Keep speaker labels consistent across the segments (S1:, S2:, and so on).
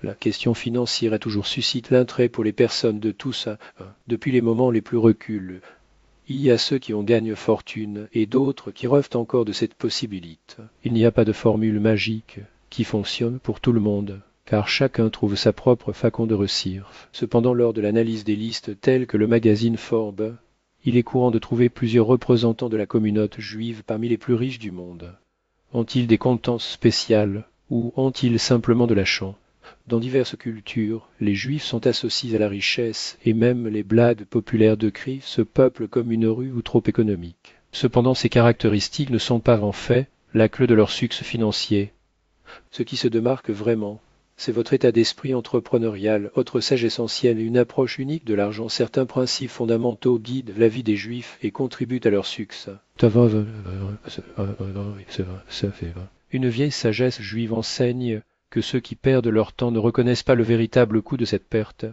S1: La question financière a toujours suscité l'intérêt pour les personnes de tous, depuis les moments les plus reculés. Il y a ceux qui en gagnent fortune et d'autres qui rêvent encore de cette possibilité. Il n'y a pas de formule magique qui fonctionne pour tout le monde, car chacun trouve sa propre façon de réussir. Cependant, lors de l'analyse des listes telles que le magazine Forbes, il est courant de trouver plusieurs représentants de la communauté juive parmi les plus riches du monde. Ont-ils des compétences spéciales ou ont-ils simplement de la chance? Dans diverses cultures, les Juifs sont associés à la richesse et même les blades populaires décrivent ce peuple comme une rue ou trop économique. Cependant, ces caractéristiques ne sont pas en fait la clé de leur succès financier. Ce qui se démarque vraiment, c'est votre état d'esprit entrepreneurial, votre sagesse essentielle et une approche unique de l'argent. Certains principes fondamentaux guident la vie des Juifs et contribuent à leur succès. Une vieille sagesse juive enseigne que ceux qui perdent leur temps ne reconnaissent pas le véritable coût de cette perte,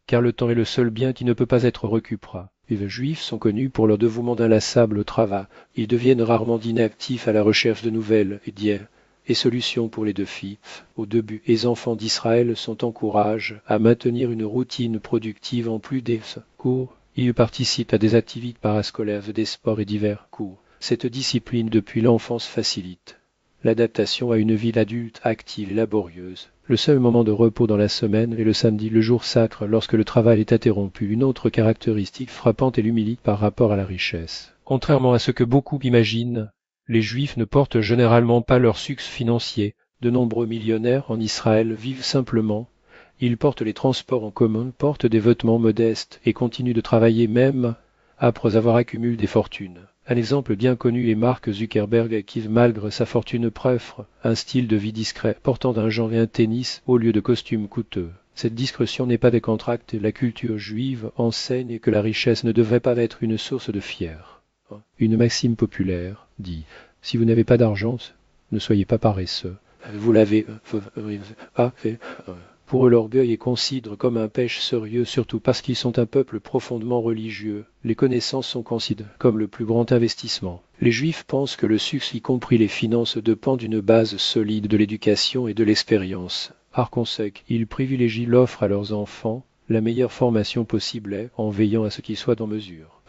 S1: car le temps est le seul bien qui ne peut pas être récupéré. Les Juifs sont connus pour leur dévouement inlassable au travail. Ils deviennent rarement inactifs à la recherche de nouvelles idées et solutions pour les défis. Au début, les enfants d'Israël sont encouragés à maintenir une routine productive en plus des cours. Ils participent à des activités parascolaires, des sports et divers cours. Cette discipline depuis l'enfance facilite l'adaptation à une vie d'adulte active et laborieuse. Le seul moment de repos dans la semaine est le samedi, le jour sacre, lorsque le travail est interrompu. Une autre caractéristique frappante est l'humilité par rapport à la richesse. Contrairement à ce que beaucoup imaginent, les Juifs ne portent généralement pas leur succès financier. De nombreux millionnaires en Israël vivent simplement. Ils portent les transports en commun, portent des vêtements modestes et continuent de travailler même après avoir accumulé des fortunes. Un exemple bien connu est Mark Zuckerberg qui, malgré sa fortune, préfère un style de vie discret, portant un genre et un tennis au lieu de costumes coûteux. Cette discrétion n'est pas décontractée. La culture juive enseigne que la richesse ne devrait pas être une source de fier. Une maxime populaire dit « Si vous n'avez pas d'argent, ne soyez pas paresseux. Vous l'avez pas fait. » Pour eux, l'orgueil est considéré comme un péché sérieux, surtout parce qu'ils sont un peuple profondément religieux. Les connaissances sont considérées comme le plus grand investissement. Les Juifs pensent que le succès, y compris les finances, dépend d'une base solide de l'éducation et de l'expérience. Par conséquent, ils privilégient l'offre à leurs enfants la meilleure formation possible en veillant à ce qu'ils soient en mesure.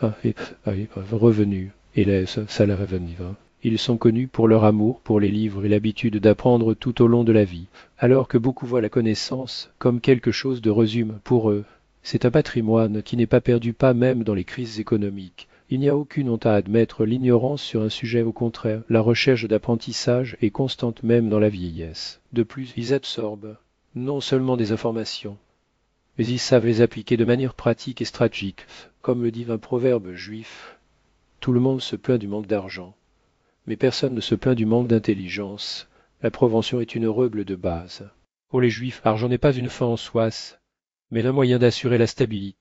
S1: Revenus et les salaires revenus. Ils sont connus pour leur amour pour les livres et l'habitude d'apprendre tout au long de la vie. Alors que beaucoup voient la connaissance comme quelque chose de résume pour eux, c'est un patrimoine qui n'est pas perdu pas même dans les crises économiques. Il n'y a aucune honte à admettre l'ignorance sur un sujet, au contraire, la recherche d'apprentissage est constante même dans la vieillesse. De plus, ils absorbent non seulement des informations, mais ils savent les appliquer de manière pratique et stratégique. Comme le dit un proverbe juif, tout le monde se plaint du manque d'argent. Mais personne ne se plaint du manque d'intelligence. La prévention est une règle de base. Pour les Juifs, l'argent n'est pas une fin en soi, mais un moyen d'assurer la stabilité.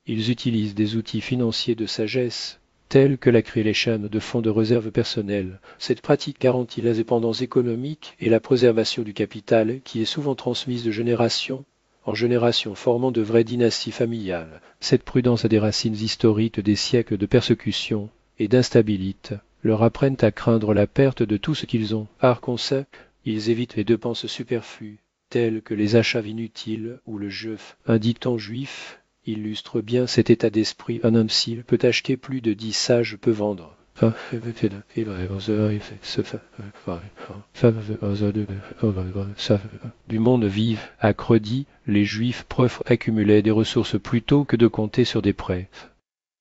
S1: Ils utilisent des outils financiers de sagesse, tels que la création de fonds de réserve personnels. Cette pratique garantit l'indépendance économique et la préservation du capital, qui est souvent transmise de génération en génération, formant de vraies dynasties familiales. Cette prudence a des racines historiques des siècles de persécutions et d'instabilité leur apprennent à craindre la perte de tout ce qu'ils ont. Par conséquent, ils évitent les dépenses superflues, telles que les achats inutiles ou le jeu. Un dicton juif illustre bien cet état d'esprit. Un imbécile peut acheter plus de 10 sages peut vendre. Du monde vive à crédit, les Juifs préfèrent accumuler des ressources plutôt que de compter sur des prêts.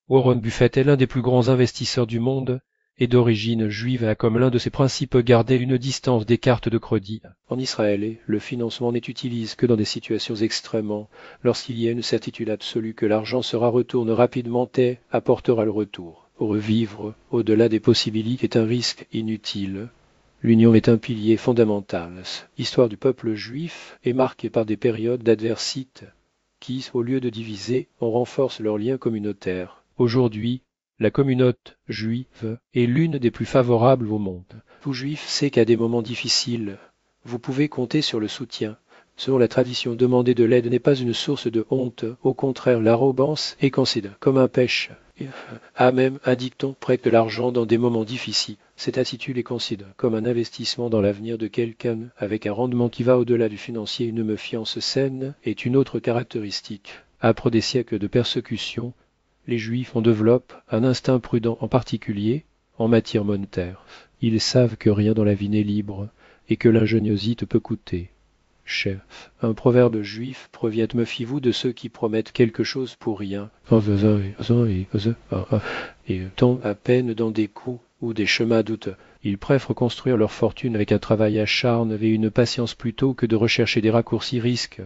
S1: Warren Buffett est l'un des plus grands investisseurs du monde et d'origine juive a comme l'un de ses principes gardé une distance des cartes de crédit. En Israël, le financement n'est utilisé que dans des situations extrêmement, lorsqu'il y a une certitude absolue que l'argent sera retourne rapidement et apportera le retour. Revivre au-delà des possibilités est un risque inutile. L'union est un pilier fondamental. L'histoire du peuple juif est marquée par des périodes d'adversité qui, au lieu de diviser, en renforcent leurs liens communautaires. Aujourd'hui, la communauté juive est l'une des plus favorables au monde. Tout juif sait qu'à des moments difficiles, vous pouvez compter sur le soutien. Selon la tradition, demander de l'aide n'est pas une source de honte. Au contraire, l'arrogance est considérée comme un péché. À même un dicton prête de l'argent dans des moments difficiles. Cette attitude est considérée comme un investissement dans l'avenir de quelqu'un avec un rendement qui va au-delà du financier. Une méfiance saine est une autre caractéristique. Après des siècles de persécution, les Juifs en développent un instinct prudent, en particulier en matière monétaire. Ils savent que rien dans la vie n'est libre et que l'ingéniosité peut coûter cher. Un proverbe juif provient: méfiez-vous de ceux qui promettent quelque chose pour rien et tombent à peine dans des coups ou des chemins douteux. Ils préfèrent construire leur fortune avec un travail acharné et une patience plutôt que de rechercher des raccourcis risques.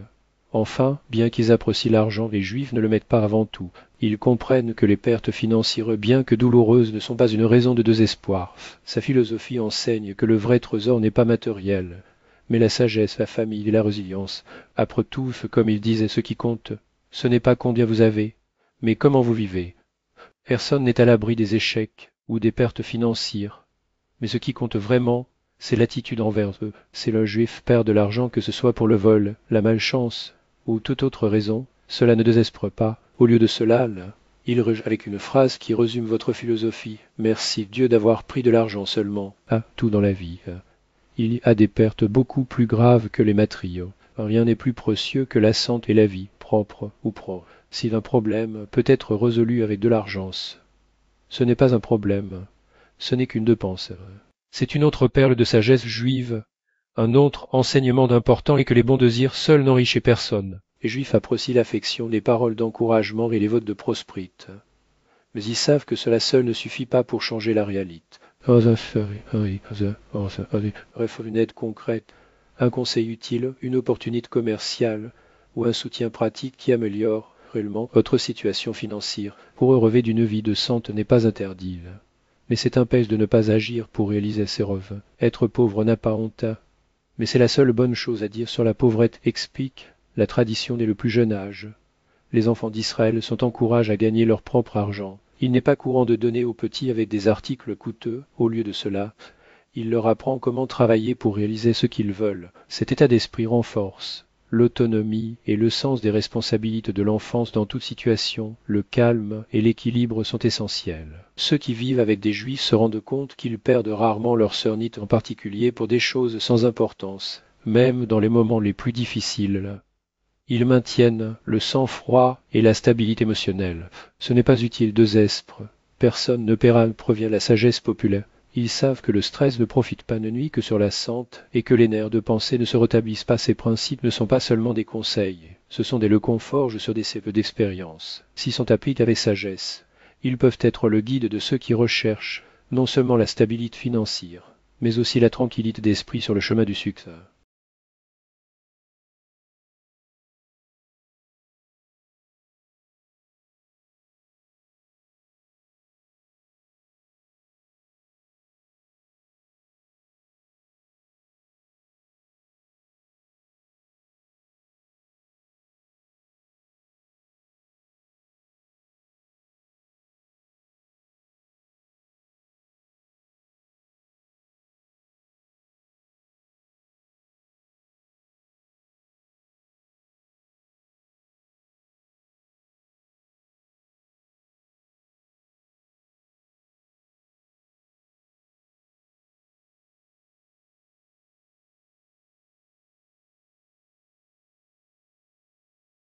S1: Enfin, bien qu'ils apprécient l'argent, les Juifs ne le mettent pas avant tout. Ils comprennent que les pertes financières, bien que douloureuses, ne sont pas une raison de désespoir. Sa philosophie enseigne que le vrai trésor n'est pas matériel, mais la sagesse, la famille et la résilience. Après tout, comme il disait, ce qui compte, ce n'est pas combien vous avez, mais comment vous vivez. Personne n'est à l'abri des échecs ou des pertes financières, mais ce qui compte vraiment, c'est l'attitude envers eux. Si le Juif perd de l'argent, que ce soit pour le vol, la malchance ou toute autre raison, cela ne désespère pas. Au lieu de cela, avec une phrase qui résume votre philosophie: merci Dieu d'avoir pris de l'argent seulement. Ah, tout dans la vie. Il y a des pertes beaucoup plus graves que les matériaux. Rien n'est plus précieux que la santé et la vie, propre ou pro. Si un problème peut être résolu avec de l'argent, ce n'est pas un problème, ce n'est qu'une dépense. C'est une autre perle de sagesse juive. Un autre enseignement d'important est que les bons désirs seuls n'enrichissent personne. Les Juifs apprécient l'affection, les paroles d'encouragement et les votes de prospérité. Mais ils savent que cela seul ne suffit pas pour changer la réalité. Une aide concrète, un conseil utile, une opportunité commerciale ou un soutien pratique qui améliore réellement votre situation financière. Pour eux, rêver d'une vie de santé n'est pas interdit. Mais c'est impêche de ne pas agir pour réaliser ses rêves. Être pauvre n'a pas honte, mais c'est la seule bonne chose à dire sur la pauvrette, explique la tradition dès le plus jeune âge. Les enfants d'Israël sont encouragés à gagner leur propre argent. Il n'est pas courant de donner aux petits avec des articles coûteux. Au lieu de cela, il leur apprend comment travailler pour réaliser ce qu'ils veulent. Cet état d'esprit renforce l'autonomie et le sens des responsabilités de l'enfance dans toute situation. Le calme et l'équilibre sont essentiels. Ceux qui vivent avec des Juifs se rendent compte qu'ils perdent rarement leur sœurnite, en particulier pour des choses sans importance, même dans les moments les plus difficiles. Ils maintiennent le sang-froid et la stabilité émotionnelle. Ce n'est pas utile de zèspre. Personne ne provient la sagesse populaire. Ils savent que le stress ne profite pas de nuit que sur la santé et que les nerfs de pensée ne se rétablissent pas. Ces principes ne sont pas seulement des conseils, ce sont des leçons forges sur des siècles d'expérience. S'ils sont appliqués avec sagesse, ils peuvent être le guide de ceux qui recherchent non seulement la stabilité financière, mais aussi la tranquillité d'esprit sur le chemin du succès.